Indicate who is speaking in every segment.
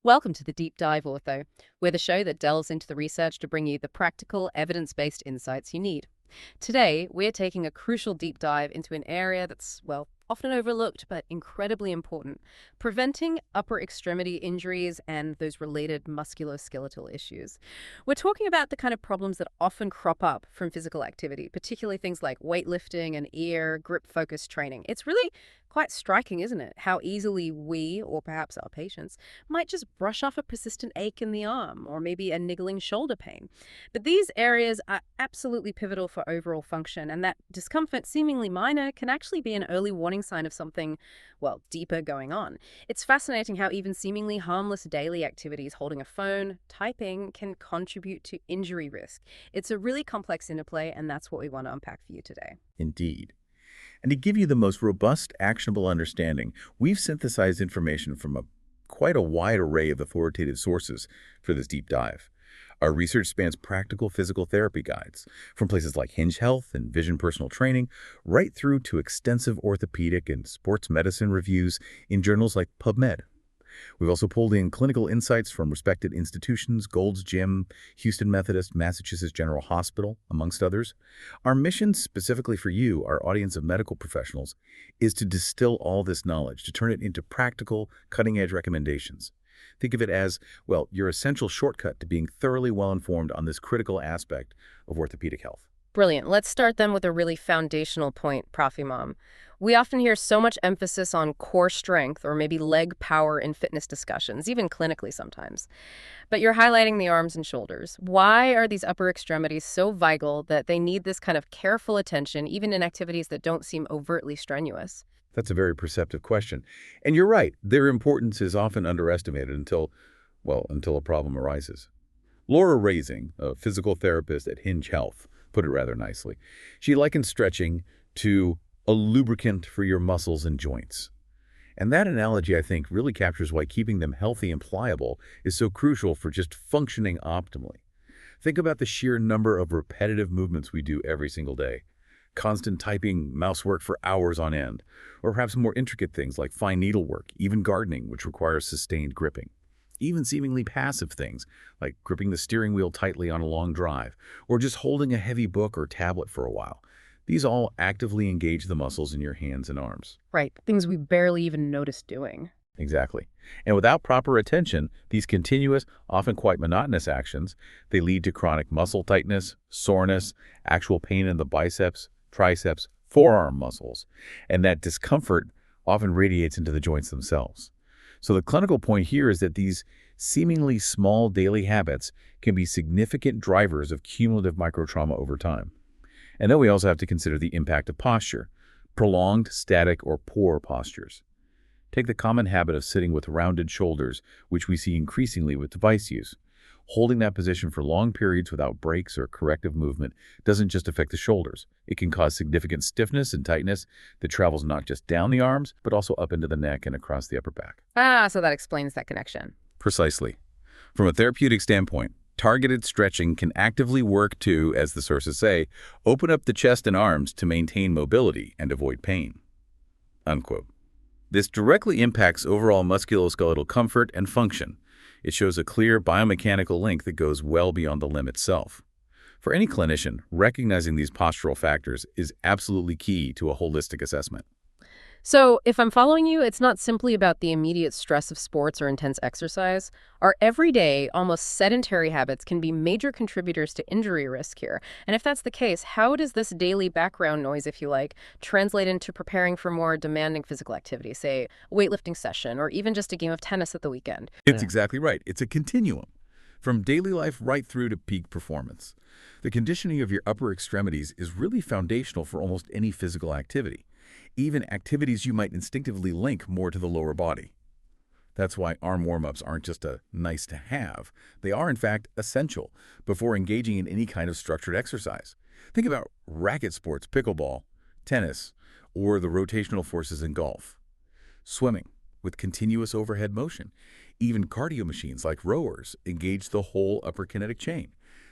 Speaker 1: Welcome to the Deep Dive Ortho. We're the show that delves into the research to bring you the practical, evidence-based insights you need. Today, we're taking a crucial deep dive into an area that's, well, often overlooked but incredibly important: preventing upper extremity injuries and those related musculoskeletal issues. We're talking about the kind of problems that often crop up from physical activity, particularly things like weightlifting and ear, grip-focused training. It's really quite striking, isn't it? How easily we, or perhaps our patients, might just brush off a persistent ache in the arm or maybe a niggling shoulder pain. But these areas are absolutely pivotal for overall function, and that discomfort, seemingly minor, can actually be an early warning sign of something, well, deeper going on. It's fascinating how even seemingly harmless daily activities, holding a phone, typing, can contribute to injury risk. It's a really complex interplay, and that's what we want to unpack for you today.
Speaker 2: Indeed. And to give you the most robust, actionable understanding, we've synthesized information from quite a wide array of authoritative sources for this deep dive. Our research spans practical physical therapy guides, from places like Hinge Health and Vision Personal Training, right through to extensive orthopedic and sports medicine reviews in journals like PubMed. We've also pulled in clinical insights from respected institutions, Gold's Gym, Houston Methodist, Massachusetts General Hospital, amongst others. Our mission, specifically for you, our audience of medical professionals, is to distill all this knowledge, to turn it into practical, cutting-edge recommendations. Think of it as, well, your essential shortcut to being thoroughly well-informed on this critical aspect of orthopedic health.
Speaker 1: Brilliant. Let's start then with a really foundational point, Prof. Imam. We often hear so much emphasis on core strength or maybe leg power in fitness discussions, even clinically sometimes. But you're highlighting the arms and shoulders. Why are these upper extremities so vital that they need this kind of careful attention, even in activities that don't seem overtly strenuous?
Speaker 2: That's a very perceptive question. And you're right, their importance is often underestimated until a problem arises. Laura Raising, a physical therapist at Hinge Health, put it rather nicely. She likens stretching to a lubricant for your muscles and joints. And that analogy, I think, really captures why keeping them healthy and pliable is so crucial for just functioning optimally. Think about the sheer number of repetitive movements we do every single day. Constant typing, mouse work for hours on end, or perhaps more intricate things like fine needlework, even gardening, which requires sustained gripping. Even seemingly passive things, like gripping the steering wheel tightly on a long drive, or just holding a heavy book or tablet for a while. These all actively engage the muscles in your hands and arms.
Speaker 1: Right, things we barely even notice doing.
Speaker 2: Exactly. And without proper attention, these continuous, often quite monotonous actions, they lead to chronic muscle tightness, soreness, actual pain in the biceps, triceps, forearm muscles, and that discomfort often radiates into the joints themselves. So the clinical point here is that these seemingly small daily habits can be significant drivers of cumulative microtrauma over time. And then we also have to consider the impact of posture, prolonged, static, or poor postures. Take the common habit of sitting with rounded shoulders, which we see increasingly with device use. Holding that position for long periods without breaks or corrective movement doesn't just affect the shoulders. It can cause significant stiffness and tightness that travels not just down the arms, but also up into the neck and across the upper back.
Speaker 1: So that explains that connection.
Speaker 2: Precisely. From a therapeutic standpoint, targeted stretching can actively work to, as the sources say, open up the chest and arms to maintain mobility and avoid pain. Unquote. This directly impacts overall musculoskeletal comfort and function. It shows a clear biomechanical link that goes well beyond the limb itself. For any clinician, recognizing these postural factors is absolutely key to a holistic assessment.
Speaker 1: So, if I'm following you, it's not simply about the immediate stress of sports or intense exercise. Our everyday, almost sedentary habits can be major contributors to injury risk here. And if that's the case, how does this daily background noise, if you like, translate into preparing for more demanding physical activity, say a weightlifting session or even just a game of tennis at the weekend?
Speaker 2: It's exactly right. It's a continuum, from daily life right through to peak performance. The conditioning of your upper extremities is really foundational for almost any physical activity, even activities you might instinctively link more to the lower body. That's why arm warm-ups aren't just a nice to have. They are, in fact, essential before engaging in any kind of structured exercise. Think about racket sports, pickleball, tennis, or the rotational forces in golf. Swimming, with continuous overhead motion. Even cardio machines like rowers engage the whole upper kinetic chain.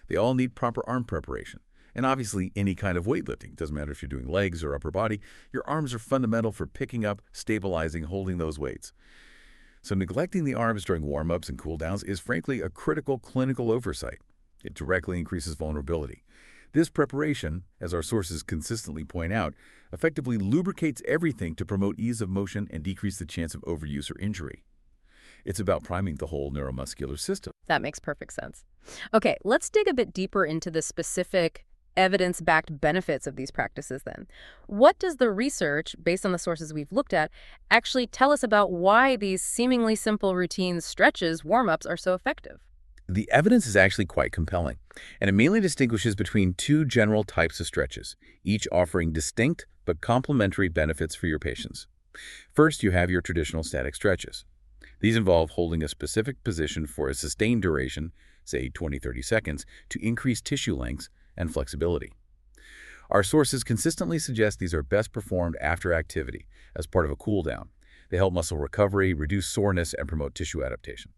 Speaker 2: They all need proper arm preparation. And obviously, any kind of weightlifting. Doesn't matter if you're doing legs or upper body. Your arms are fundamental for picking up, stabilizing, holding those weights. So neglecting the arms during warm-ups and cool-downs is frankly a critical clinical oversight. It directly increases vulnerability. This preparation, as our sources consistently point out, effectively lubricates everything to promote ease of motion and decrease the chance of overuse or injury. It's about priming the whole neuromuscular system.
Speaker 1: That makes perfect sense. Okay, let's dig a bit deeper into the specific evidence-backed benefits of these practices then. What does the research, based on the sources we've looked at, actually tell us about why these seemingly simple routines, stretches, warm-ups are so effective?
Speaker 2: The evidence is actually quite compelling, and it mainly distinguishes between two general types of stretches, each offering distinct but complementary benefits for your patients. First, you have your traditional static stretches. These involve holding a specific position for a sustained duration, say 20-30 seconds, to increase tissue lengths and flexibility. Our sources consistently suggest these are best performed after activity, as part of a cool down. They help muscle recovery, reduce soreness, and promote tissue adaptation.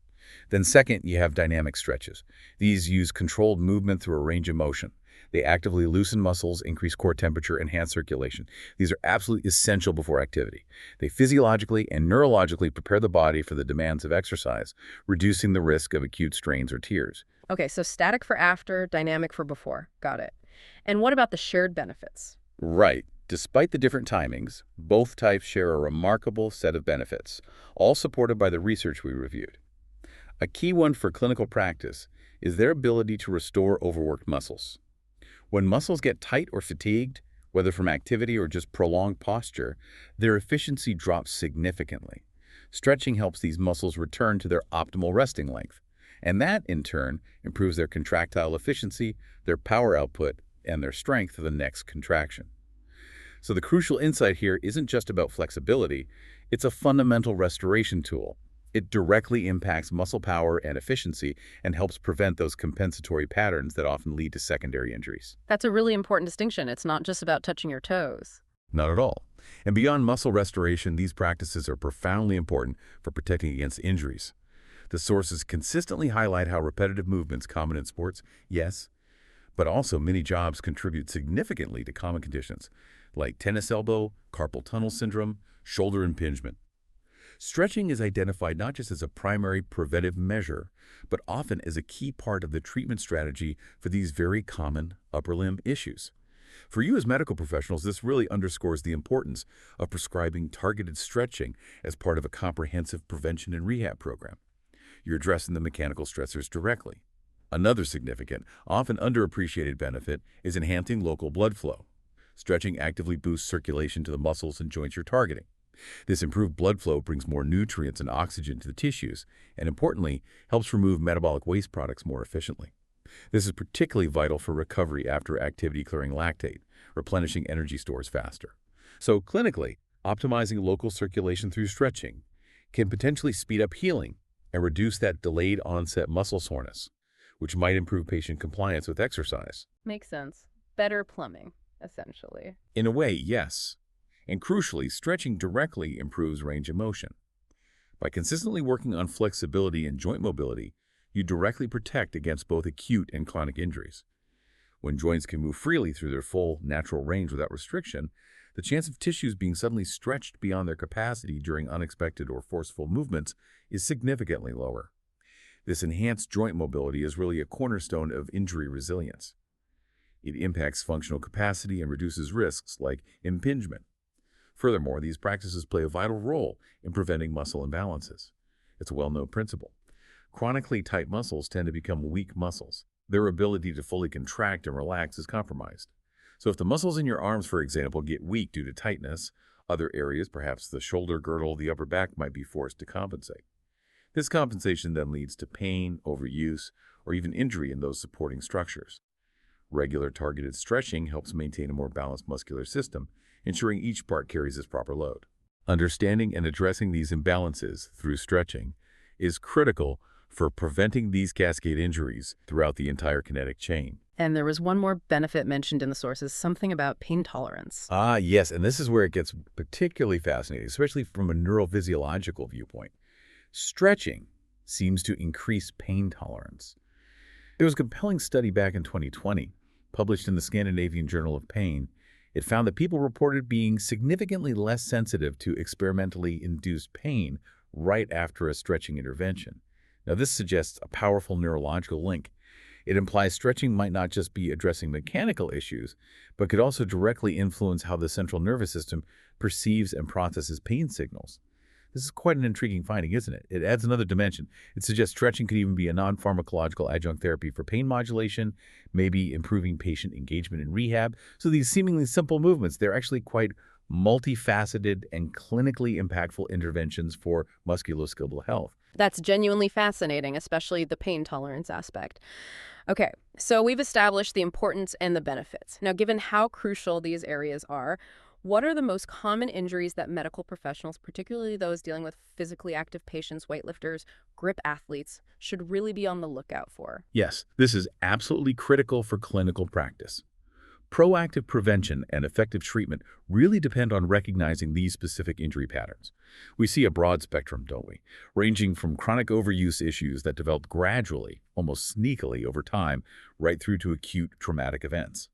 Speaker 2: Then second, you have dynamic stretches. These use controlled movement through a range of motion. They actively loosen muscles, increase core temperature, enhance circulation. These are absolutely essential before activity. They physiologically and neurologically prepare the body for the demands of exercise, reducing the risk of acute strains or tears.
Speaker 1: Okay, so static for after, dynamic for before. Got it. And what about the shared benefits?
Speaker 2: Right. Despite the different timings, both types share a remarkable set of benefits, all supported by the research we reviewed. A key one for clinical practice is their ability to restore overworked muscles. When muscles get tight or fatigued, whether from activity or just prolonged posture, their efficiency drops significantly. Stretching helps these muscles return to their optimal resting length, and that, in turn, improves their contractile efficiency, their power output, and their strength for the next contraction. So the crucial insight here isn't just about flexibility, it's a fundamental restoration tool. It directly impacts muscle power and efficiency and helps prevent those compensatory patterns that often lead to secondary injuries.
Speaker 1: That's a really important distinction. It's not just about touching your toes.
Speaker 2: Not at all. And beyond muscle restoration, these practices are profoundly important for protecting against injuries. The sources consistently highlight how repetitive movements common in sports, yes, but also many jobs contribute significantly to common conditions like tennis elbow, carpal tunnel syndrome, shoulder impingement. Stretching is identified not just as a primary preventive measure, but often as a key part of the treatment strategy for these very common upper limb issues. For you as medical professionals, this really underscores the importance of prescribing targeted stretching as part of a comprehensive prevention and rehab program. You're addressing the mechanical stressors directly. Another significant, often underappreciated benefit is enhancing local blood flow. Stretching actively boosts circulation to the muscles and joints you're targeting. This improved blood flow brings more nutrients and oxygen to the tissues, and importantly, helps remove metabolic waste products more efficiently. This is particularly vital for recovery after activity-clearing lactate, replenishing energy stores faster. So clinically, optimizing local circulation through stretching can potentially speed up healing and reduce that delayed onset muscle soreness, which might improve patient compliance with exercise.
Speaker 1: Makes sense. Better plumbing, essentially.
Speaker 2: In a way, yes. And crucially, stretching directly improves range of motion. By consistently working on flexibility and joint mobility, you directly protect against both acute and chronic injuries. When joints can move freely through their full, natural range without restriction, the chance of tissues being suddenly stretched beyond their capacity during unexpected or forceful movements is significantly lower. This enhanced joint mobility is really a cornerstone of injury resilience. It impacts functional capacity and reduces risks like impingement. Furthermore, these practices play a vital role in preventing muscle imbalances. It's a well-known principle. Chronically tight muscles tend to become weak muscles. Their ability to fully contract and relax is compromised. So if the muscles in your arms, for example, get weak due to tightness, other areas, perhaps the shoulder girdle, the upper back, might be forced to compensate. This compensation then leads to pain, overuse, or even injury in those supporting structures. Regular targeted stretching helps maintain a more balanced muscular system, ensuring each part carries its proper load. Understanding and addressing these imbalances through stretching is critical for preventing these cascade injuries throughout the entire kinetic chain.
Speaker 1: And there was one more benefit mentioned in the sources, something about pain tolerance.
Speaker 2: Ah, yes, and this is where it gets particularly fascinating, especially from a neurophysiological viewpoint. Stretching seems to increase pain tolerance. There was a compelling study back in 2020, published in the Scandinavian Journal of Pain. It found that people reported being significantly less sensitive to experimentally induced pain right after a stretching intervention. Now, this suggests a powerful neurological link. It implies stretching might not just be addressing mechanical issues, but could also directly influence how the central nervous system perceives and processes pain signals. This is quite an intriguing finding, isn't it? It adds another dimension. It suggests stretching could even be a non-pharmacological adjunct therapy for pain modulation, maybe improving patient engagement in rehab. So these seemingly simple movements, they're actually quite multifaceted and clinically impactful interventions for musculoskeletal health.
Speaker 1: That's genuinely fascinating, especially the pain tolerance aspect. Okay, so we've established the importance and the benefits. Now, given how crucial these areas are, what are the most common injuries that medical professionals, particularly those dealing with physically active patients, weightlifters, grip athletes, should really be on the lookout for?
Speaker 2: Yes, this is absolutely critical for clinical practice. Proactive prevention and effective treatment really depend on recognizing these specific injury patterns. We see a broad spectrum, don't we? Ranging from chronic overuse issues that develop gradually, almost sneakily over time, right through to acute traumatic events.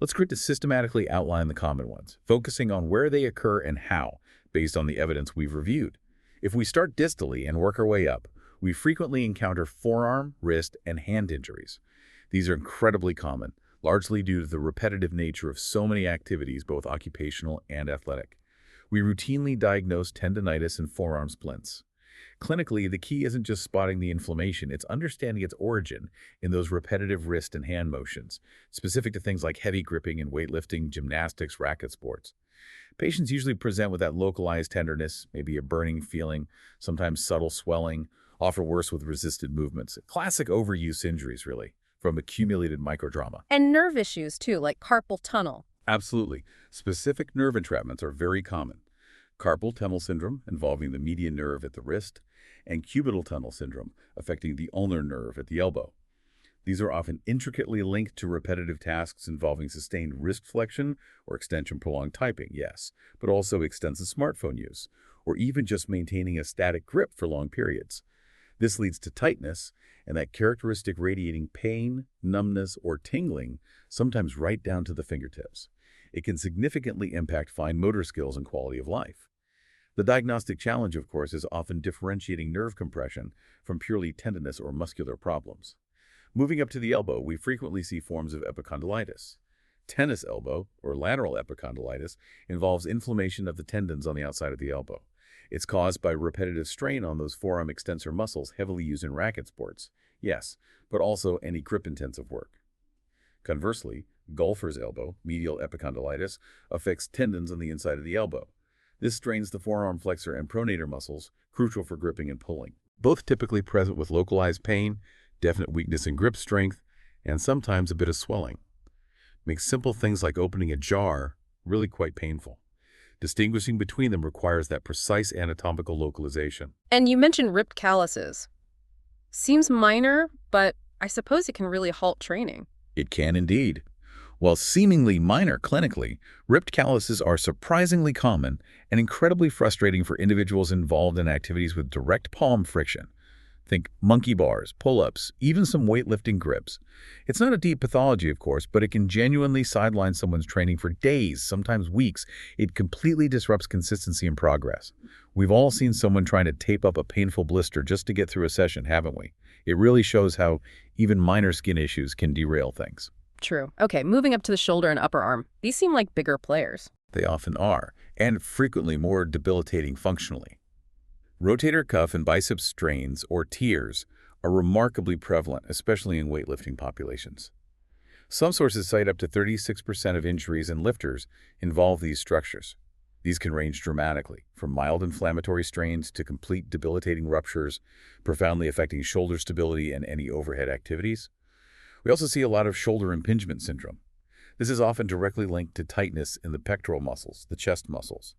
Speaker 2: Let's grit to systematically outline the common ones, focusing on where they occur and how, based on the evidence we've reviewed. If we start distally and work our way up, we frequently encounter forearm, wrist, and hand injuries. These are incredibly common, largely due to the repetitive nature of so many activities, both occupational and athletic. We routinely diagnose tendinitis and forearm splints. Clinically, the key isn't just spotting the inflammation, it's understanding its origin in those repetitive wrist and hand motions, specific to things like heavy gripping in weightlifting, gymnastics, racket sports. Patients usually present with that localized tenderness, maybe a burning feeling, sometimes subtle swelling, often worse with resisted movements. Classic overuse injuries, really, from accumulated microdrama.
Speaker 1: And nerve issues, too, like carpal tunnel.
Speaker 2: Absolutely. Specific nerve entrapments are very common. Carpal tunnel syndrome, involving the median nerve at the wrist, and cubital tunnel syndrome, affecting the ulnar nerve at the elbow. These are often intricately linked to repetitive tasks involving sustained wrist flexion or extension prolonged typing, yes, but also extensive smartphone use, or even just maintaining a static grip for long periods. This leads to tightness and that characteristic radiating pain, numbness, or tingling, sometimes right down to the fingertips. It can significantly impact fine motor skills and quality of life. The diagnostic challenge, of course, is often differentiating nerve compression from purely tendinous or muscular problems. Moving up to the elbow, we frequently see forms of epicondylitis. Tennis elbow, or lateral epicondylitis, involves inflammation of the tendons on the outside of the elbow. It's caused by repetitive strain on those forearm extensor muscles heavily used in racket sports, yes, but also any grip-intensive work. Conversely, golfer's elbow, medial epicondylitis, affects tendons on the inside of the elbow. This strains the forearm flexor and pronator muscles, crucial for gripping and pulling. Both typically present with localized pain, definite weakness in grip strength, and sometimes a bit of swelling. Makes simple things like opening a jar really quite painful. Distinguishing between them requires that precise anatomical localization.
Speaker 1: And you mentioned ripped calluses. Seems minor, but I suppose it can really halt training.
Speaker 2: It can indeed. While seemingly minor clinically, ripped calluses are surprisingly common and incredibly frustrating for individuals involved in activities with direct palm friction. Think monkey bars, pull-ups, even some weightlifting grips. It's not a deep pathology, of course, but it can genuinely sideline someone's training for days, sometimes weeks. It completely disrupts consistency and progress. We've all seen someone trying to tape up a painful blister just to get through a session, haven't we? It really shows how even minor skin issues can derail things.
Speaker 1: True. Okay, moving up to the shoulder and upper arm. These seem like bigger players.
Speaker 2: They often are, and frequently more debilitating functionally. Rotator cuff and bicep strains, or tears, are remarkably prevalent, especially in weightlifting populations. Some sources cite up to 36% of injuries in lifters involve these structures. These can range dramatically, from mild inflammatory strains to complete debilitating ruptures, profoundly affecting shoulder stability and any overhead activities. We also see a lot of shoulder impingement syndrome. This is often directly linked to tightness in the pectoral muscles, the chest muscles.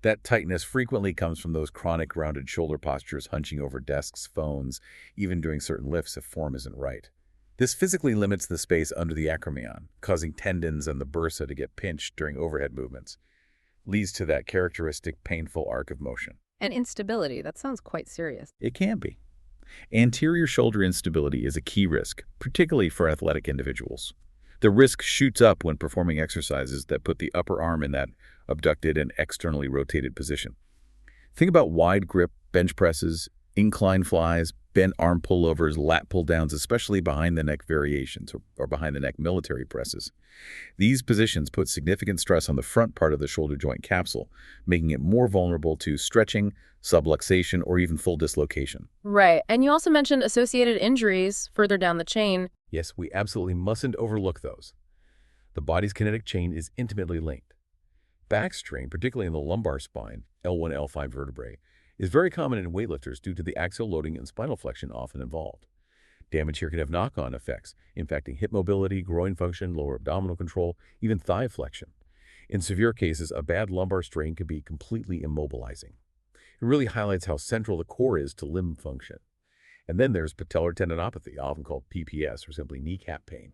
Speaker 2: That tightness frequently comes from those chronic rounded shoulder postures, hunching over desks, phones, even doing certain lifts if form isn't right. This physically limits the space under the acromion, causing tendons and the bursa to get pinched during overhead movements. Leads to that characteristic painful arc of motion.
Speaker 1: And instability. That sounds quite serious.
Speaker 2: It can be. Anterior shoulder instability is a key risk, particularly for athletic individuals. The risk shoots up when performing exercises that put the upper arm in that abducted and externally rotated position. Think about wide grip, Bench presses, incline flies, bent arm pullovers, lat pull downs, especially behind the neck variations or behind the neck military presses. These positions put significant stress on the front part of the shoulder joint capsule, making it more vulnerable to stretching, subluxation, or even full dislocation.
Speaker 1: Right. And you also mentioned associated injuries further down the chain.
Speaker 2: Yes, we absolutely mustn't overlook those. The body's kinetic chain is intimately linked. Back strain, particularly in the lumbar spine, L1, L5 vertebrae, is very common in weightlifters due to the axial loading and spinal flexion often involved. Damage here can have knock-on effects, impacting hip mobility, groin function, lower abdominal control, even thigh flexion. In severe cases, a bad lumbar strain can be completely immobilizing. It really highlights how central the core is to limb function. And then there's patellar tendinopathy, often called PPS, or simply kneecap pain,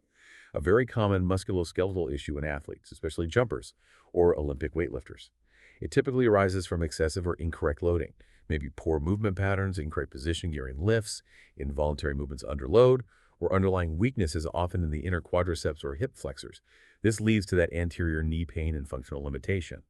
Speaker 2: a very common musculoskeletal issue in athletes, especially jumpers or Olympic weightlifters. It typically arises from excessive or incorrect loading, maybe poor movement patterns, incorrect positioning during lifts, involuntary movements under load, or underlying weaknesses often in the inner quadriceps or hip flexors. This leads to that anterior knee pain and functional limitation.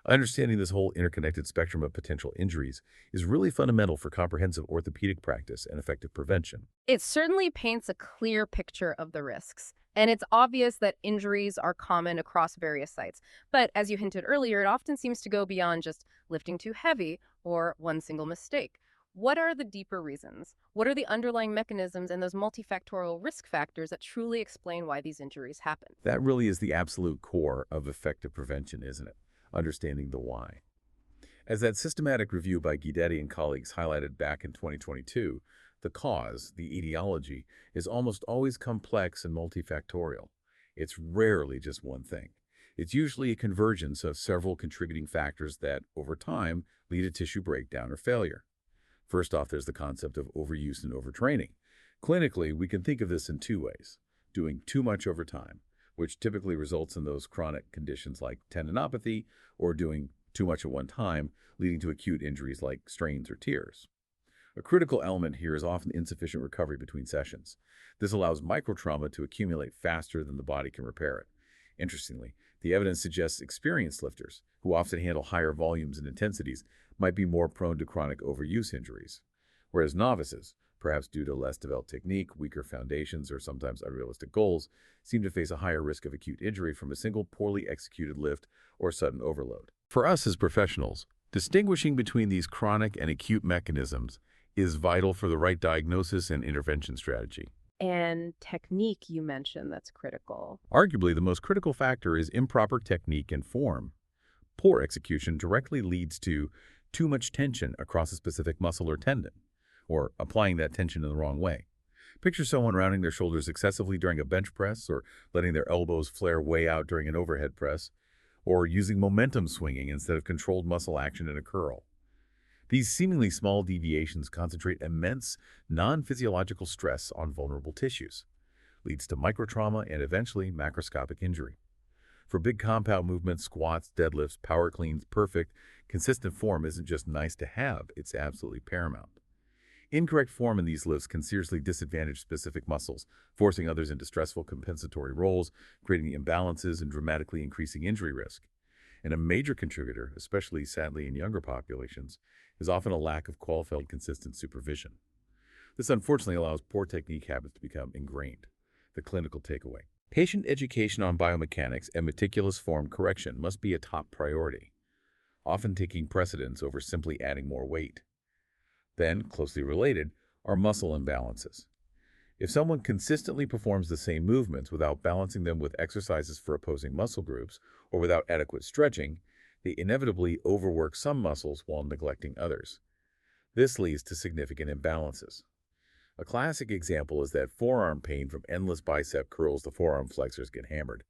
Speaker 2: Understanding this whole interconnected spectrum of potential injuries is really fundamental for comprehensive orthopedic practice and effective prevention.
Speaker 1: It certainly paints a clear picture of the risks. And it's obvious that injuries are common across various sites. But as you hinted earlier, it often seems to go beyond just lifting too heavy or one single mistake. What are the deeper reasons? What are the underlying mechanisms and those multifactorial risk factors that truly explain why these injuries happen?
Speaker 2: That really is the absolute core of effective prevention, isn't it? Understanding the why. As that systematic review by Guidetti and colleagues highlighted back in 2022, the cause, the etiology, is almost always complex and multifactorial. It's rarely just one thing. It's usually a convergence of several contributing factors that, over time, lead to tissue breakdown or failure. First off, there's the concept of overuse and overtraining. Clinically, we can think of this in two ways: doing too much over time, which typically results in those chronic conditions like tendinopathy, or doing too much at one time, leading to acute injuries like strains or tears. A critical element here is often insufficient recovery between sessions. This allows microtrauma to accumulate faster than the body can repair it. Interestingly, the evidence suggests experienced lifters, who often handle higher volumes and intensities, might be more prone to chronic overuse injuries, whereas novices, perhaps due to less developed technique, weaker foundations, or sometimes unrealistic goals, seem to face a higher risk of acute injury from a single poorly executed lift or sudden overload. For us as professionals, distinguishing between these chronic and acute mechanisms is vital for the right diagnosis and intervention strategy.
Speaker 1: And technique you mentioned that's critical.
Speaker 2: Arguably, the most critical factor is improper technique and form. Poor execution directly leads to too much tension across a specific muscle or tendon, or applying that tension in the wrong way. Picture someone rounding their shoulders excessively during a bench press, or letting their elbows flare way out during an overhead press, or using momentum swinging instead of controlled muscle action in a curl. These seemingly small deviations concentrate immense, non-physiological stress on vulnerable tissues, leads to microtrauma and eventually macroscopic injury. For big compound movements, squats, deadlifts, power cleans, perfect, consistent form isn't just nice to have, it's absolutely paramount. Incorrect form in these lifts can seriously disadvantage specific muscles, forcing others into stressful compensatory roles, creating imbalances and dramatically increasing injury risk. And a major contributor, especially sadly in younger populations, is often a lack of qualified, consistent supervision. This unfortunately allows poor technique habits to become ingrained. The clinical takeaway: patient education on biomechanics and meticulous form correction must be a top priority, often taking precedence over simply adding more weight. Then, closely related, are muscle imbalances. If someone consistently performs the same movements without balancing them with exercises for opposing muscle groups or without adequate stretching, they inevitably overwork some muscles while neglecting others. This leads to significant imbalances. A classic example is that forearm pain from endless bicep curls the forearm flexors get hammered.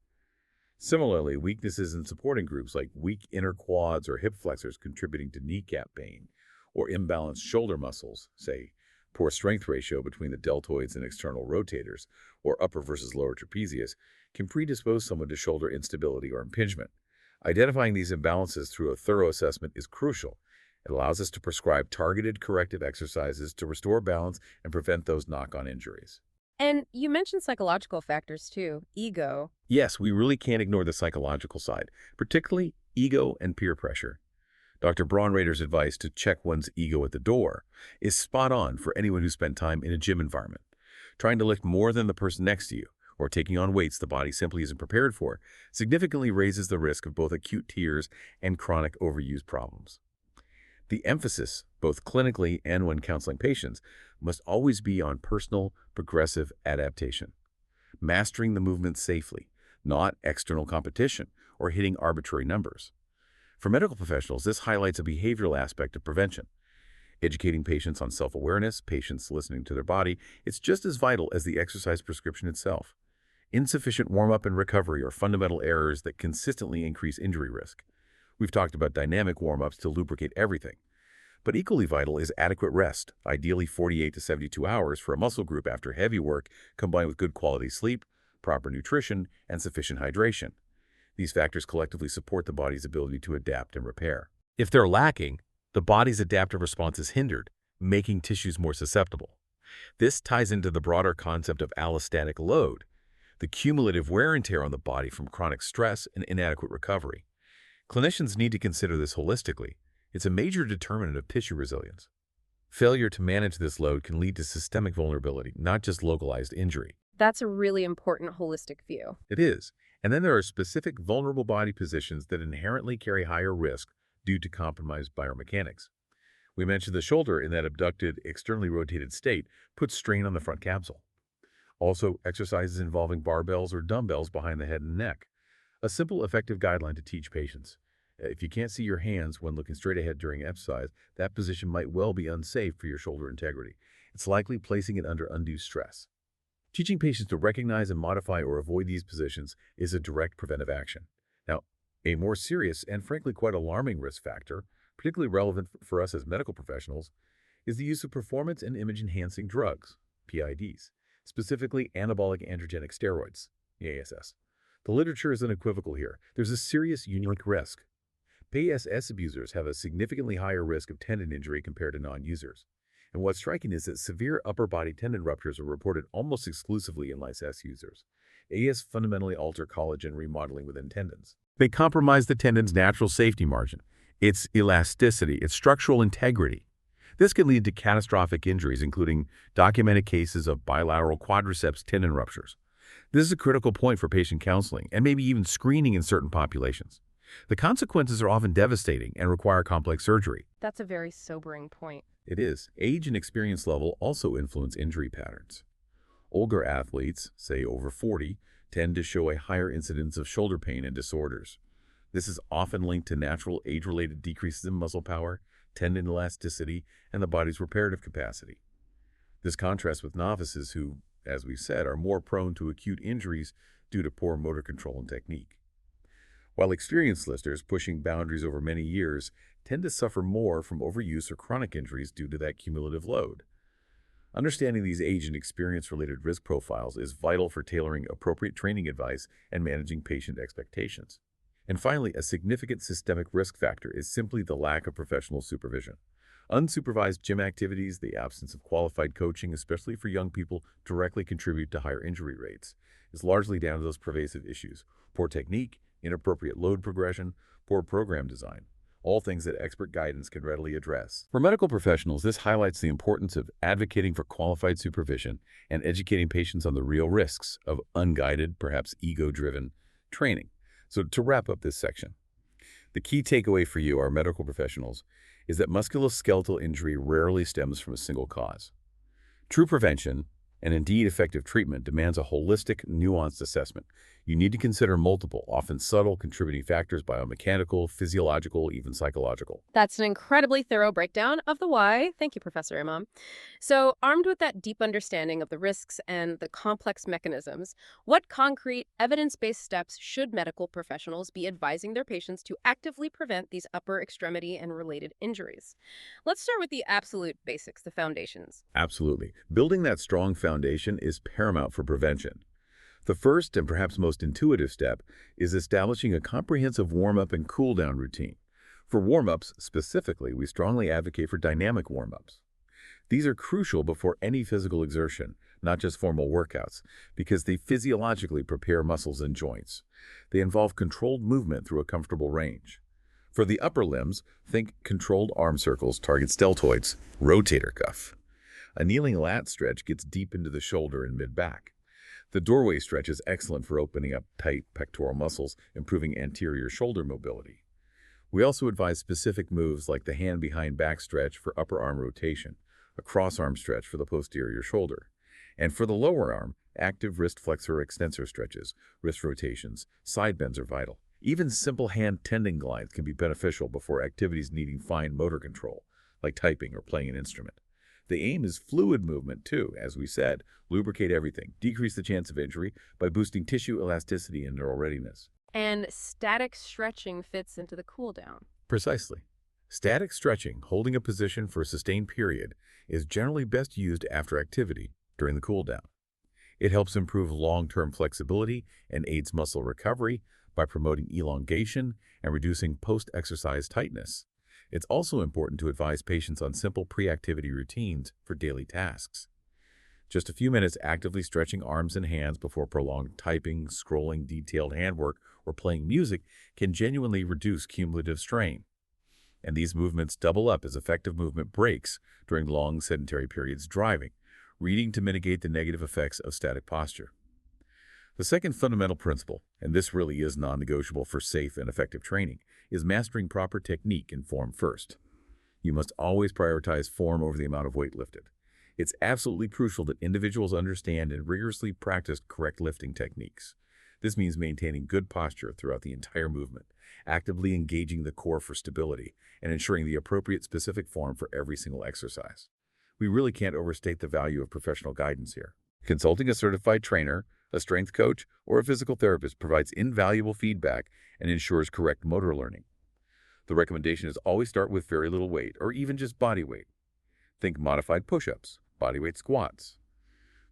Speaker 2: Similarly, weaknesses in supporting groups like weak inner quads or hip flexors contributing to kneecap pain, or imbalanced shoulder muscles, say poor strength ratio between the deltoids and external rotators, or upper versus lower trapezius, can predispose someone to shoulder instability or impingement. Identifying these imbalances through a thorough assessment is crucial. It allows us to prescribe targeted corrective exercises to restore balance and prevent those knock-on injuries.
Speaker 1: And you mentioned psychological factors too, ego.
Speaker 2: Yes, we really can't ignore the psychological side, particularly ego and peer pressure. Dr. Braunrader's advice to check one's ego at the door is spot on for anyone who spent time in a gym environment. Trying to lift more than the person next to you, or taking on weights the body simply isn't prepared for, significantly raises the risk of both acute tears and chronic overuse problems. The emphasis, both clinically and when counseling patients, must always be on personal, progressive adaptation, mastering the movement safely, not external competition or hitting arbitrary numbers. For medical professionals, this highlights a behavioral aspect of prevention. Educating patients on self-awareness, patients listening to their body, it's just as vital as the exercise prescription itself. Insufficient warm-up and recovery are fundamental errors that consistently increase injury risk. We've talked about dynamic warm-ups to lubricate everything. But equally vital is adequate rest, ideally 48 to 72 hours for a muscle group after heavy work, combined with good quality sleep, proper nutrition, and sufficient hydration. These factors collectively support the body's ability to adapt and repair. If they're lacking, the body's adaptive response is hindered, making tissues more susceptible. This ties into the broader concept of allostatic load, the cumulative wear and tear on the body from chronic stress and inadequate recovery. Clinicians need to consider this holistically. It's a major determinant of tissue resilience. Failure to manage this load can lead to systemic vulnerability, not just localized injury.
Speaker 1: That's a really important holistic view.
Speaker 2: It is. And then there are specific vulnerable body positions that inherently carry higher risk due to compromised biomechanics. We mentioned the shoulder in that abducted, externally rotated state puts strain on the front capsule. Also, exercises involving barbells or dumbbells behind the head and neck. A simple, effective guideline to teach patients. If you can't see your hands when looking straight ahead during exercise, that position might well be unsafe for your shoulder integrity. It's likely placing it under undue stress. Teaching patients to recognize and modify or avoid these positions is a direct preventive action. Now, a more serious and frankly quite alarming risk factor, particularly relevant for us as medical professionals, is the use of performance and image-enhancing drugs, PIDs, specifically anabolic androgenic steroids, ASS. The literature is unequivocal here. There's a serious unique risk. ASS abusers have a significantly higher risk of tendon injury compared to non-users. And what's striking is that severe upper body tendon ruptures are reported almost exclusively in ASS users. AS fundamentally alter collagen remodeling within tendons. They compromise the tendon's natural safety margin, its elasticity, its structural integrity. This can lead to catastrophic injuries, including documented cases of bilateral quadriceps tendon ruptures. This is a critical point for patient counseling and maybe even screening in certain populations. The consequences are often devastating and require complex surgery.
Speaker 1: That's a very sobering point.
Speaker 2: It is. Age and experience level also influence injury patterns. Older athletes, say over 40, tend to show a higher incidence of shoulder pain and disorders. This is often linked to natural age-related decreases in muscle power, tendon elasticity, and the body's reparative capacity. This contrasts with novices who, as we've said, are more prone to acute injuries due to poor motor control and technique. While experienced lifters pushing boundaries over many years tend to suffer more from overuse or chronic injuries due to that cumulative load. Understanding these age and experience-related risk profiles is vital for tailoring appropriate training advice and managing patient expectations. And finally, a significant systemic risk factor is simply the lack of professional supervision. Unsupervised gym activities, the absence of qualified coaching, especially for young people, directly contribute to higher injury rates. It's largely down to those pervasive issues: poor technique, inappropriate load progression, poor program design, all things that expert guidance can readily address. For medical professionals, this highlights the importance of advocating for qualified supervision and educating patients on the real risks of unguided, perhaps ego-driven training. So to wrap up this section, the key takeaway for you, our medical professionals, is that musculoskeletal injury rarely stems from a single cause. True prevention, and indeed effective treatment, demands a holistic, nuanced assessment. You need to consider multiple, often subtle, contributing factors: biomechanical, physiological, even psychological.
Speaker 1: That's an incredibly thorough breakdown of the why. Thank you, Professor Imam. So, armed with that deep understanding of the risks and the complex mechanisms, what concrete, evidence-based steps should medical professionals be advising their patients to actively prevent these upper extremity and related injuries? Let's start with the absolute basics, the foundations.
Speaker 2: Absolutely. Building that strong foundation is paramount for prevention. The first and perhaps most intuitive step is establishing a comprehensive warm-up and cool-down routine. For warm-ups specifically, we strongly advocate for dynamic warm-ups. These are crucial before any physical exertion, not just formal workouts, because they physiologically prepare muscles and joints. They involve controlled movement through a comfortable range. For the upper limbs, think controlled arm circles targets deltoids, rotator cuff. A kneeling lat stretch gets deep into the shoulder and mid-back. The doorway stretch is excellent for opening up tight pectoral muscles, improving anterior shoulder mobility. We also advise specific moves like the hand behind back stretch for upper arm rotation, a cross arm stretch for the posterior shoulder. And for the lower arm, active wrist flexor extensor stretches, wrist rotations, side bends are vital. Even simple hand tendon glides can be beneficial before activities needing fine motor control, like typing or playing an instrument. The aim is fluid movement too, as we said. Lubricate everything, decrease the chance of injury by boosting tissue elasticity and neural readiness.
Speaker 1: And static stretching fits into the cool down.
Speaker 2: Precisely. Static stretching, holding a position for a sustained period, is generally best used after activity during the cool down. It helps improve long-term flexibility and aids muscle recovery by promoting elongation and reducing post-exercise tightness. It's also important to advise patients on simple pre-activity routines for daily tasks. Just a few minutes actively stretching arms and hands before prolonged typing, scrolling, detailed handwork, or playing music can genuinely reduce cumulative strain. And these movements double up as effective movement breaks during long sedentary periods driving, reading to mitigate the negative effects of static posture. The second fundamental principle, and this really is non-negotiable for safe and effective training, is mastering proper technique and form first. You must always prioritize form over the amount of weight lifted. It's absolutely crucial that individuals understand and rigorously practice correct lifting techniques. This means maintaining good posture throughout the entire movement, actively engaging the core for stability, and ensuring the appropriate specific form for every single exercise. We really can't overstate the value of professional guidance here. Consulting a certified trainer, a strength coach, or a physical therapist provides invaluable feedback and ensures correct motor learning. The recommendation is always start with very little weight, or even just body weight. Think modified push-ups, bodyweight squats.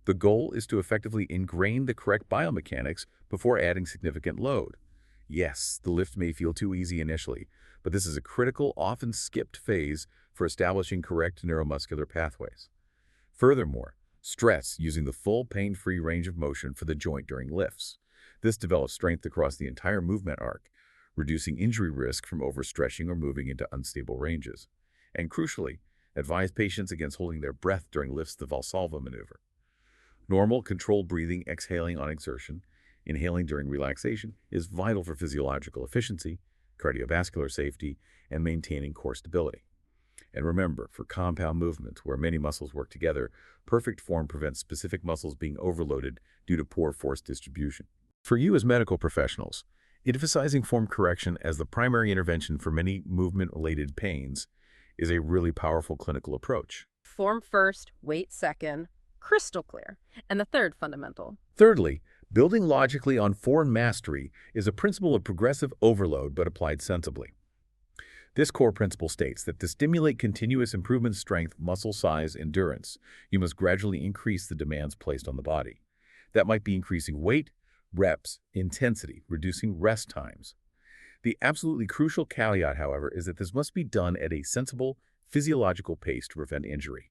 Speaker 2: The goal is to effectively ingrain the correct biomechanics before adding significant load. Yes, the lift may feel too easy initially, but this is a critical, often skipped phase for establishing correct neuromuscular pathways. Furthermore, stress using the full pain-free range of motion for the joint during lifts. This develops strength across the entire movement arc, reducing injury risk from overstretching or moving into unstable ranges. And crucially, advise patients against holding their breath during lifts, the Valsalva maneuver. Normal, controlled breathing, exhaling on exertion, inhaling during relaxation is vital for physiological efficiency, cardiovascular safety, and maintaining core stability. And remember, for compound movements where many muscles work together, perfect form prevents specific muscles being overloaded due to poor force distribution. For you as medical professionals, emphasizing form correction as the primary intervention for many movement-related pains is a really powerful clinical approach.
Speaker 1: Form first, weight second, crystal clear. And the third fundamental.
Speaker 2: Thirdly, building logically on form mastery is a principle of progressive overload but applied sensibly. This core principle states that to stimulate continuous improvement in strength, muscle size, endurance, you must gradually increase the demands placed on the body. That might be increasing weight, reps, intensity, reducing rest times. The absolutely crucial caveat, however, is that this must be done at a sensible, physiological pace to prevent injury.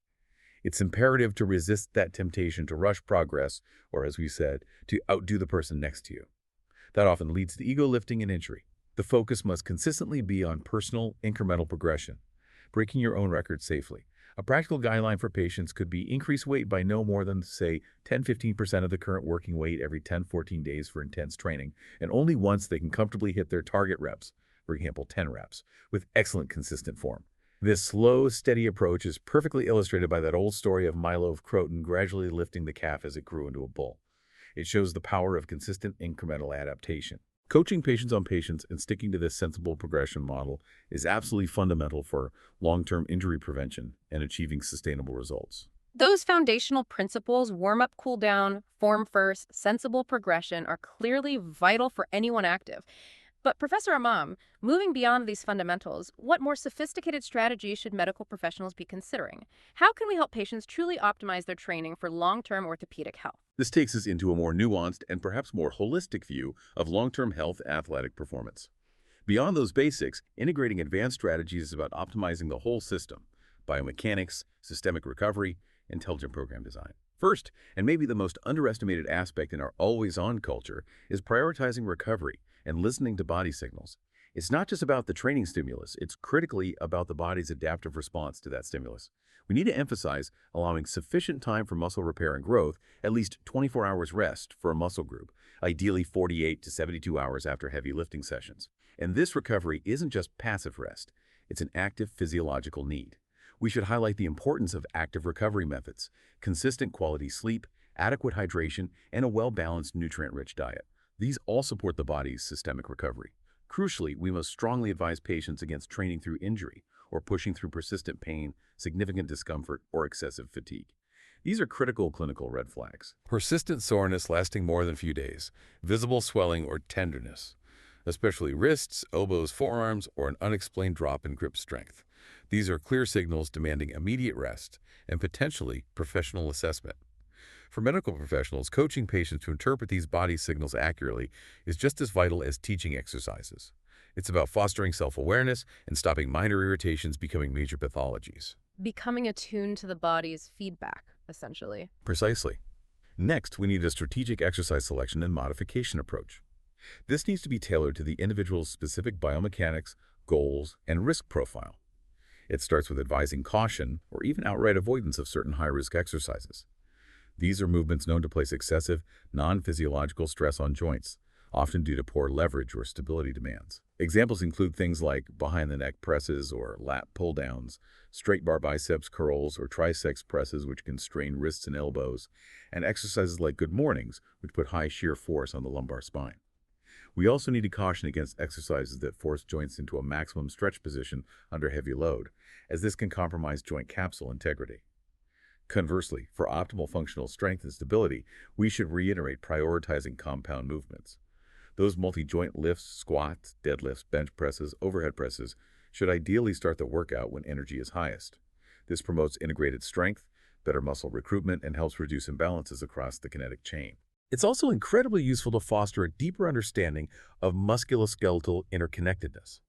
Speaker 2: It's imperative to resist that temptation to rush progress, or as we said, to outdo the person next to you. That often leads to ego lifting and injury. The focus must consistently be on personal, incremental progression, breaking your own record safely. A practical guideline for patients could be increase weight by no more than, say, 10–15% of the current working weight every 10–14 days for intense training, and only once they can comfortably hit their target reps, for example, 10 reps, with excellent consistent form. This slow, steady approach is perfectly illustrated by that old story of Milo of Croton gradually lifting the calf as it grew into a bull. It shows the power of consistent incremental adaptation. Coaching patients on patients and sticking to this sensible progression model is absolutely fundamental for long-term injury prevention and achieving sustainable results.
Speaker 1: Those foundational principles, warm-up, cool-down, form first, sensible progression, are clearly vital for anyone active. But Professor Imam, moving beyond these fundamentals, what more sophisticated strategies should medical professionals be considering? How can we help patients truly optimize their training for long-term orthopedic health?
Speaker 2: This takes us into a more nuanced and perhaps more holistic view of long-term health athletic performance. Beyond those basics, integrating advanced strategies is about optimizing the whole system: biomechanics, systemic recovery, intelligent program design. First, and maybe the most underestimated aspect in our always-on culture, is prioritizing recovery and listening to body signals. It's not just about the training stimulus, it's critically about the body's adaptive response to that stimulus. We need to emphasize allowing sufficient time for muscle repair and growth, at least 24 hours rest for a muscle group, ideally 48 to 72 hours after heavy lifting sessions. And this recovery isn't just passive rest, it's an active physiological need. We should highlight the importance of active recovery methods, consistent quality sleep, adequate hydration, and a well-balanced nutrient-rich diet. These all support the body's systemic recovery. Crucially, we must strongly advise patients against training through injury or pushing through persistent pain, significant discomfort, or excessive fatigue. These are critical clinical red flags. Persistent soreness lasting more than a few days, visible swelling or tenderness, especially wrists, elbows, forearms, or an unexplained drop in grip strength. These are clear signals demanding immediate rest and potentially professional assessment. For medical professionals, coaching patients to interpret these body signals accurately is just as vital as teaching exercises. It's about fostering self-awareness and stopping minor irritations becoming major pathologies.
Speaker 1: Becoming attuned to the body's feedback, essentially.
Speaker 2: Precisely. Next, we need a strategic exercise selection and modification approach. This needs to be tailored to the individual's specific biomechanics, goals, and risk profile. It starts with advising caution or even outright avoidance of certain high-risk exercises. These are movements known to place excessive, non-physiological stress on joints, often due to poor leverage or stability demands. Examples include things like behind-the-neck presses or lat pull-downs, straight bar biceps curls or triceps presses which can strain wrists and elbows, and exercises like good mornings, which put high shear force on the lumbar spine. We also need to caution against exercises that force joints into a maximum stretch position under heavy load, as this can compromise joint capsule integrity. Conversely, for optimal functional strength and stability, we should reiterate prioritizing compound movements. Those multi-joint lifts, squats, deadlifts, bench presses, overhead presses should ideally start the workout when energy is highest. This promotes integrated strength, better muscle recruitment, and helps reduce imbalances across the kinetic chain. It's also incredibly useful to foster a deeper understanding of musculoskeletal interconnectedness.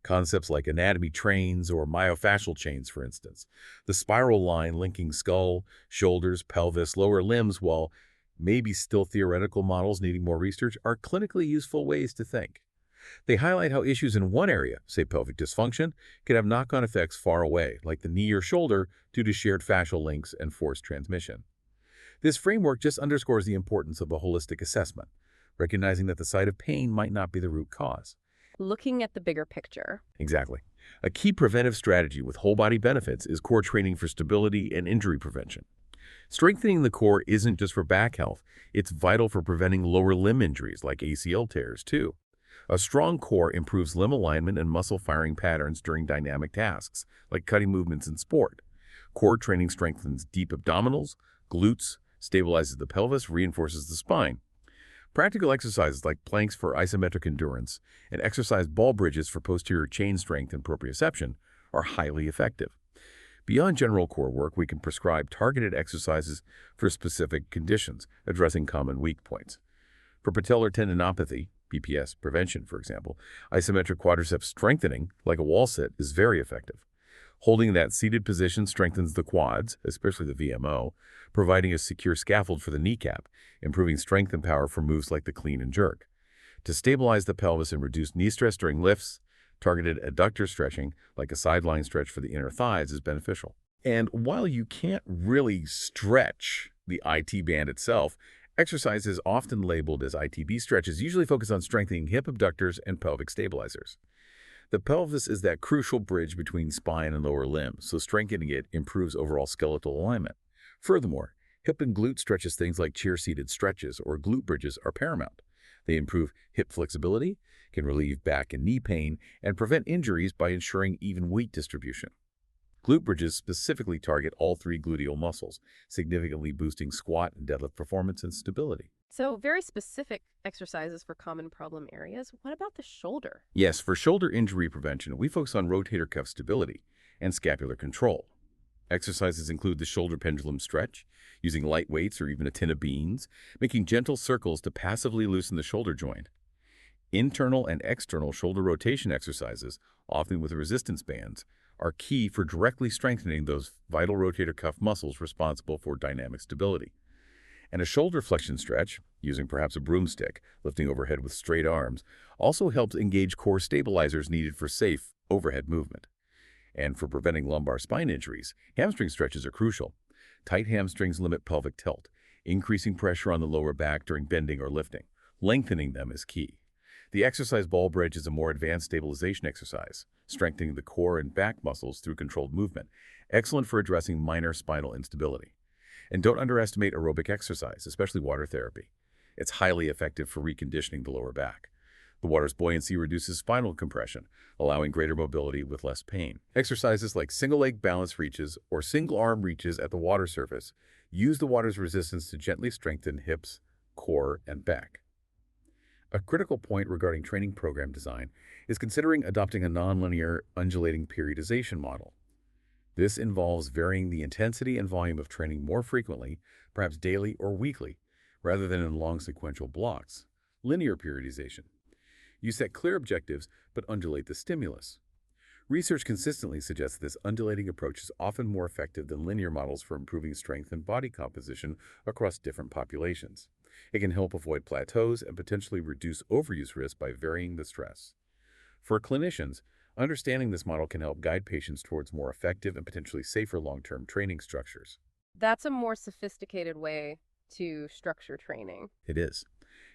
Speaker 2: Concepts like anatomy trains or myofascial chains, for instance, the spiral line linking skull, shoulders, pelvis, lower limbs, while maybe still theoretical models needing more research, are clinically useful ways to think. They highlight how issues in one area, say pelvic dysfunction, can have knock-on effects far away, like the knee or shoulder, due to shared fascial links and force transmission. This framework just underscores the importance of a holistic assessment, recognizing that the site of pain might not be the root cause.
Speaker 1: Looking at the bigger picture.
Speaker 2: Exactly. A key preventive strategy with whole-body benefits is core training for stability and injury prevention. Strengthening the core isn't just for back health, it's vital for preventing lower limb injuries like ACL tears, too. A strong core improves limb alignment and muscle firing patterns during dynamic tasks, like cutting movements in sport. Core training strengthens deep abdominals, glutes, stabilizes the pelvis, reinforces the spine. Practical exercises like planks for isometric endurance and exercise ball bridges for posterior chain strength and proprioception are highly effective. Beyond general core work, we can prescribe targeted exercises for specific conditions, addressing common weak points. For patellar tendinopathy, PPS prevention, for example, isometric quadriceps strengthening, like a wall sit, is very effective. Holding that seated position strengthens the quads, especially the VMO, providing a secure scaffold for the kneecap, improving strength and power for moves like the clean and jerk. To stabilize the pelvis and reduce knee stress during lifts, targeted adductor stretching, like a sideline stretch for the inner thighs, is beneficial. And while you can't really stretch the IT band itself, exercises often labeled as ITB stretches usually focus on strengthening hip abductors and pelvic stabilizers. The pelvis is that crucial bridge between spine and lower limb, so strengthening it improves overall skeletal alignment. Furthermore, hip and glute stretches, things like chair-seated stretches or glute bridges, are paramount. They improve hip flexibility, can relieve back and knee pain, and prevent injuries by ensuring even weight distribution. Glute bridges specifically target all three gluteal muscles, significantly boosting squat and deadlift performance and stability.
Speaker 1: So very specific exercises for common problem areas. What about the shoulder?
Speaker 2: Yes, for shoulder injury prevention, we focus on rotator cuff stability and scapular control. Exercises include the shoulder pendulum stretch, using light weights or even a tin of beans, making gentle circles to passively loosen the shoulder joint. Internal and external shoulder rotation exercises, often with resistance bands, are key for directly strengthening those vital rotator cuff muscles responsible for dynamic stability. And a shoulder flexion stretch, using perhaps a broomstick, lifting overhead with straight arms, also helps engage core stabilizers needed for safe overhead movement. And for preventing lumbar spine injuries, hamstring stretches are crucial. Tight hamstrings limit pelvic tilt, increasing pressure on the lower back during bending or lifting. Lengthening them is key. The exercise ball bridge is a more advanced stabilization exercise, strengthening the core and back muscles through controlled movement, excellent for addressing minor spinal instability. And don't underestimate aerobic exercise, especially water therapy. It's highly effective for reconditioning the lower back. The water's buoyancy reduces spinal compression, allowing greater mobility with less pain. Exercises like single-leg balance reaches or single-arm reaches at the water surface use the water's resistance to gently strengthen hips, core, and back. A critical point regarding training program design is considering adopting a nonlinear undulating periodization model. This involves varying the intensity and volume of training more frequently, perhaps daily or weekly, rather than in long sequential blocks. Linear periodization. You set clear objectives, but undulate the stimulus. Research consistently suggests this undulating approach is often more effective than linear models for improving strength and body composition across different populations. It can help avoid plateaus and potentially reduce overuse risk by varying the stress. For clinicians, understanding this model can help guide patients towards more effective and potentially safer long-term training structures.
Speaker 1: That's a more sophisticated way to structure training.
Speaker 2: It is.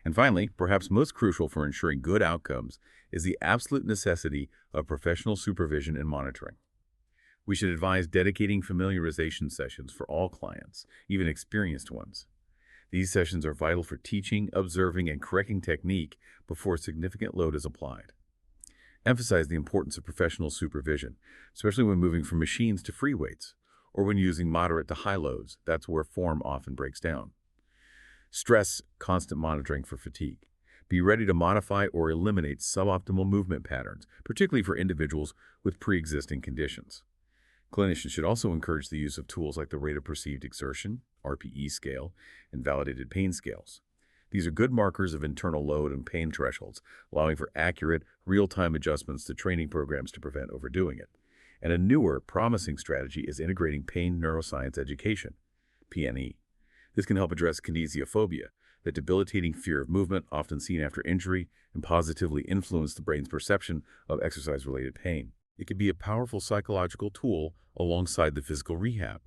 Speaker 2: And finally, perhaps most crucial for ensuring good outcomes is the absolute necessity of professional supervision and monitoring. We should advise dedicating familiarization sessions for all clients, even experienced ones. These sessions are vital for teaching, observing, and correcting technique before significant load is applied. Emphasize the importance of professional supervision, especially when moving from machines to free weights, or when using moderate to high loads. That's where form often breaks down. Stress constant monitoring for fatigue. Be ready to modify or eliminate suboptimal movement patterns, particularly for individuals with pre-existing conditions. Clinicians should also encourage the use of tools like the Rate of Perceived Exertion, RPE scale, and validated pain scales. These are good markers of internal load and pain thresholds, allowing for accurate, real-time adjustments to training programs to prevent overdoing it. And a newer, promising strategy is integrating pain neuroscience education, PNE. This can help address kinesiophobia, that debilitating fear of movement often seen after injury, and positively influence the brain's perception of exercise-related pain. It can be a powerful psychological tool alongside the physical rehab.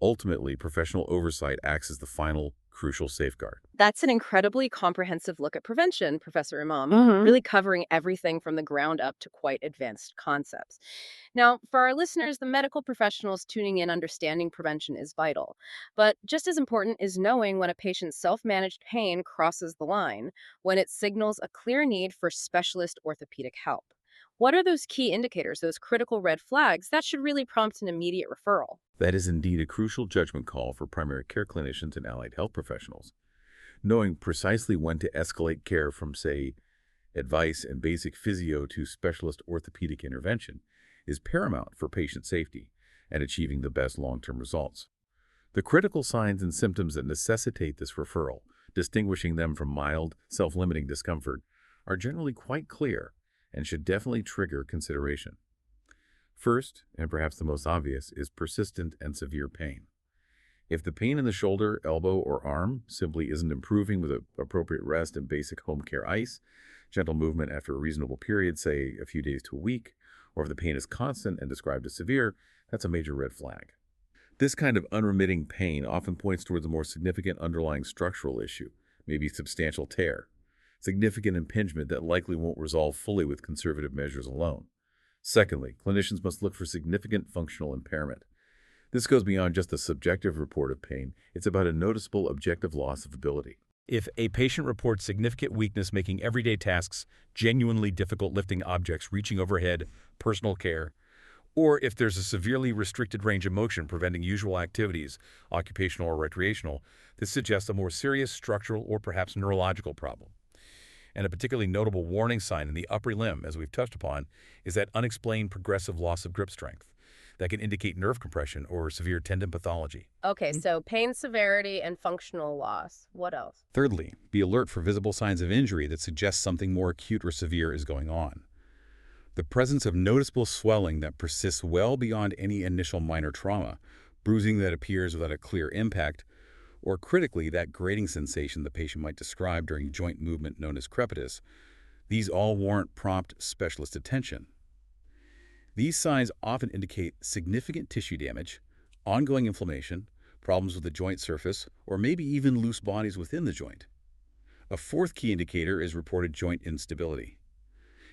Speaker 2: Ultimately, professional oversight acts as the final, crucial safeguard.
Speaker 1: That's an incredibly comprehensive look at prevention, Professor Imam, really covering everything from the ground up to quite advanced concepts. Now, for our listeners, the medical professionals tuning in, understanding prevention is vital. But just as important is knowing when a patient's self-managed pain crosses the line, when it signals a clear need for specialist orthopedic help. What are those key indicators, those critical red flags that should really prompt an immediate referral?
Speaker 2: That is indeed a crucial judgment call for primary care clinicians and allied health professionals. Knowing precisely when to escalate care from, say, advice and basic physio to specialist orthopedic intervention is paramount for patient safety and achieving the best long-term results. The critical signs and symptoms that necessitate this referral, distinguishing them from mild, self-limiting discomfort, are generally quite clear and should definitely trigger consideration. First, and perhaps the most obvious, is persistent and severe pain. If the pain in the shoulder, elbow, or arm simply isn't improving with appropriate rest and basic home care ice, gentle movement after a reasonable period, say a few days to a week, or if the pain is constant and described as severe, that's a major red flag. This kind of unremitting pain often points towards a more significant underlying structural issue, maybe substantial tear, significant impingement that likely won't resolve fully with conservative measures alone. Secondly, clinicians must look for significant functional impairment. This goes beyond just a subjective report of pain. It's about a noticeable objective loss of ability.
Speaker 3: If a patient reports significant weakness making everyday tasks genuinely difficult, lifting objects, reaching overhead, personal care, or if there's a severely restricted range of motion preventing usual activities, occupational or recreational, this suggests a more serious structural or perhaps neurological problem. And a particularly notable warning sign in the upper limb, as we've touched upon, is that unexplained progressive loss of grip strength that can indicate nerve compression or severe tendon pathology.
Speaker 1: Okay, so pain severity and functional loss. What else?
Speaker 3: Thirdly, be alert for visible signs of injury that suggest something more acute or severe is going on. The presence of noticeable swelling that persists well beyond any initial minor trauma, bruising that appears without a clear impact, or critically, that grating sensation the patient might describe during joint movement known as crepitus. These all warrant prompt specialist attention. These signs often indicate significant tissue damage, ongoing inflammation, problems with the joint surface, or maybe even loose bodies within the joint. A fourth key indicator is reported joint instability.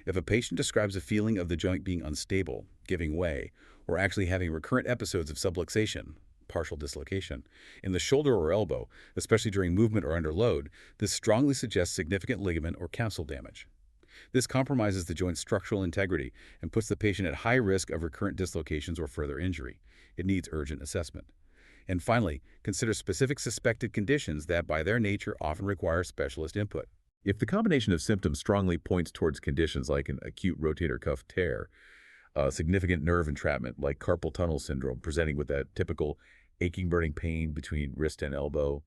Speaker 3: If a patient describes a feeling of the joint being unstable, giving way, or actually having recurrent episodes of subluxation, partial dislocation, in the shoulder or elbow, especially during movement or under load, this strongly suggests significant ligament or capsule damage. This compromises the joint's structural integrity and puts the patient at high risk of recurrent dislocations or further injury. It needs urgent assessment. And finally, consider specific suspected conditions that, by their nature, often require specialist input.
Speaker 2: If the combination of symptoms strongly points towards conditions like an acute rotator cuff tear, significant nerve entrapment like carpal tunnel syndrome presenting with that typical aching burning pain between wrist and elbow,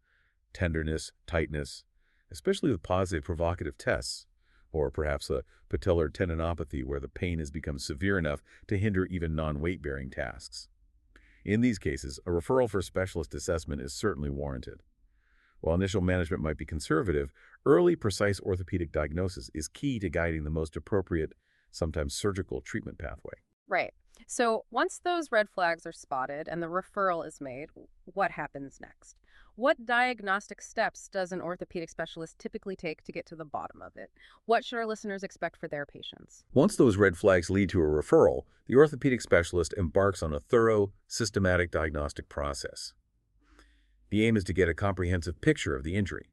Speaker 2: tenderness, tightness, especially with positive provocative tests, or perhaps a patellar tendinopathy where the pain has become severe enough to hinder even non-weight-bearing tasks. In these cases, a referral for specialist assessment is certainly warranted. While initial management might be conservative, early, precise orthopedic diagnosis is key to guiding the most appropriate, sometimes surgical treatment pathway.
Speaker 1: Right. So once those red flags are spotted and the referral is made, what happens next? What diagnostic steps does an orthopedic specialist typically take to get to the bottom of it? What should our listeners expect for their patients?
Speaker 2: Once those red flags lead to a referral, the orthopedic specialist embarks on a thorough, systematic diagnostic process. The aim is to get a comprehensive picture of the injury.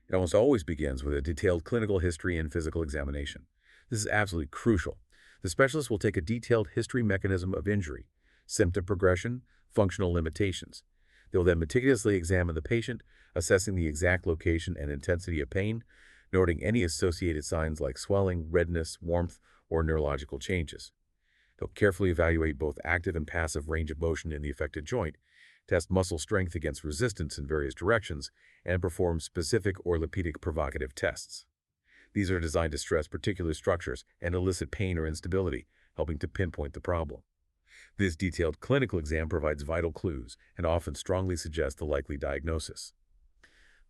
Speaker 2: It almost always begins with a detailed clinical history and physical examination. This is absolutely crucial. The specialist will take a detailed history mechanism of injury, symptom progression, functional limitations. They will then meticulously examine the patient, assessing the exact location and intensity of pain, noting any associated signs like swelling, redness, warmth, or neurological changes. They'll carefully evaluate both active and passive range of motion in the affected joint, test muscle strength against resistance in various directions, and perform specific orthopedic provocative tests. These are designed to stress particular structures and elicit pain or instability, helping to pinpoint the problem. This detailed clinical exam provides vital clues and often strongly suggests the likely diagnosis.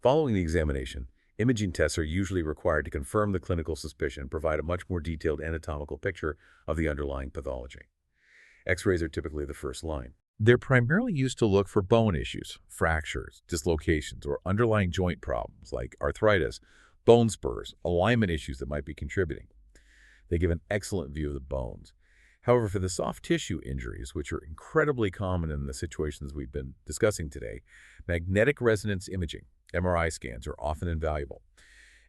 Speaker 2: Following the examination, imaging tests are usually required to confirm the clinical suspicion and provide a much more detailed anatomical picture of the underlying pathology. X-rays are typically the first line. They're primarily used to look for bone issues, fractures, dislocations, or underlying joint problems like arthritis, bone spurs, alignment issues that might be contributing. They give an excellent view of the bones. However, for the soft tissue injuries, which are incredibly common in the situations we've been discussing today, magnetic resonance imaging, MRI scans, are often invaluable.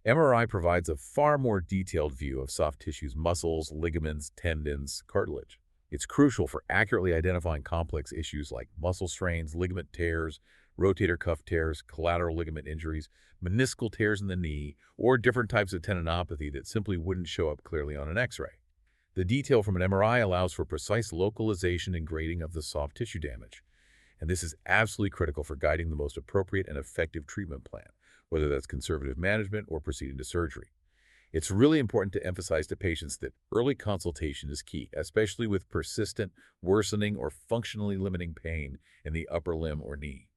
Speaker 2: MRI provides a far more detailed view of soft tissue's muscles, ligaments, tendons, cartilage. It's crucial for accurately identifying complex issues like muscle strains, ligament tears, rotator cuff tears, collateral ligament injuries, meniscal tears in the knee, or different types of tendinopathy that simply wouldn't show up clearly on an X-ray. The detail from an MRI allows for precise localization and grading of the soft tissue damage, and this is absolutely critical for guiding the most appropriate and effective treatment plan, whether that's conservative management or proceeding to surgery. It's really important to emphasize to patients that early consultation is key, especially with persistent, worsening, or functionally limiting pain in the upper limb or knee.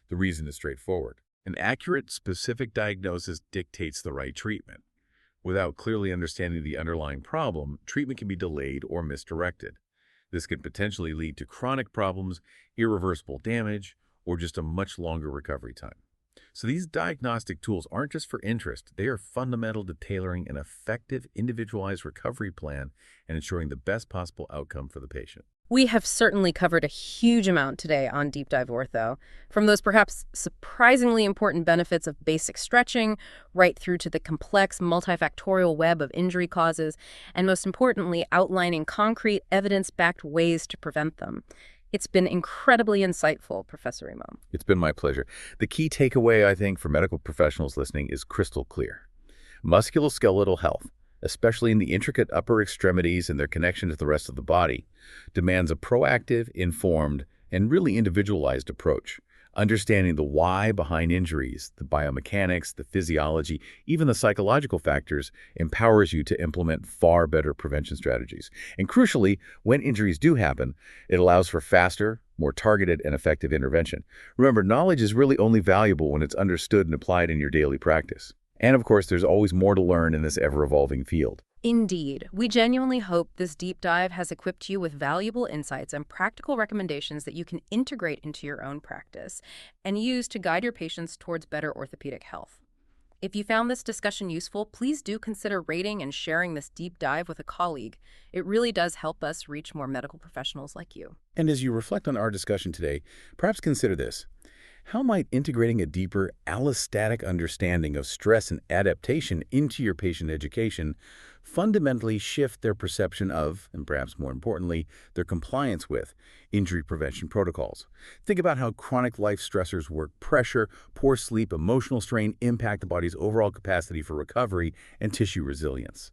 Speaker 2: The reason is straightforward. An accurate, specific diagnosis dictates the right treatment. Without clearly understanding the underlying problem, treatment can be delayed or misdirected. This can potentially lead to chronic problems, irreversible damage, or just a much longer recovery time. So these diagnostic tools aren't just for interest, they are fundamental to tailoring an effective, individualized recovery plan and ensuring the best possible outcome for the patient.
Speaker 1: We have certainly covered a huge amount today on Deep Dive Ortho, from those perhaps surprisingly important benefits of basic stretching, right through to the complex multifactorial web of injury causes, and most importantly, outlining concrete, evidence-backed ways to prevent them. It's been incredibly insightful, Professor Imam.
Speaker 2: It's been my pleasure. The key takeaway, I think, for medical professionals listening is crystal clear. Musculoskeletal health, especially in the intricate upper extremities and their connection to the rest of the body, demands a proactive, informed, and really individualized approach. Understanding the why behind injuries, the biomechanics, the physiology, even the psychological factors empowers you to implement far better prevention strategies. And crucially, when injuries do happen, it allows for faster, more targeted and effective intervention. Remember, knowledge is really only valuable when it's understood and applied in your daily practice. And of course, there's always more to learn in this ever-evolving field.
Speaker 1: Indeed. We genuinely hope this deep dive has equipped you with valuable insights and practical recommendations that you can integrate into your own practice and use to guide your patients towards better orthopedic health. If you found this discussion useful, please do consider rating and sharing this deep dive with a colleague. It really does help us reach more medical professionals like you.
Speaker 2: And as you reflect on our discussion today, perhaps consider this. How might integrating a deeper allostatic understanding of stress and adaptation into your patient education fundamentally shift their perception of, and perhaps more importantly, their compliance with, injury prevention protocols? Think about how chronic life stressors, work pressure, poor sleep, emotional strain impact the body's overall capacity for recovery and tissue resilience.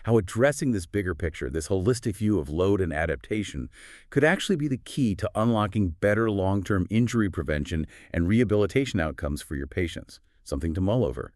Speaker 2: How addressing this bigger picture, this holistic view of load and adaptation, could actually be the key to unlocking better long-term injury prevention and rehabilitation outcomes for your patients. Something to mull over.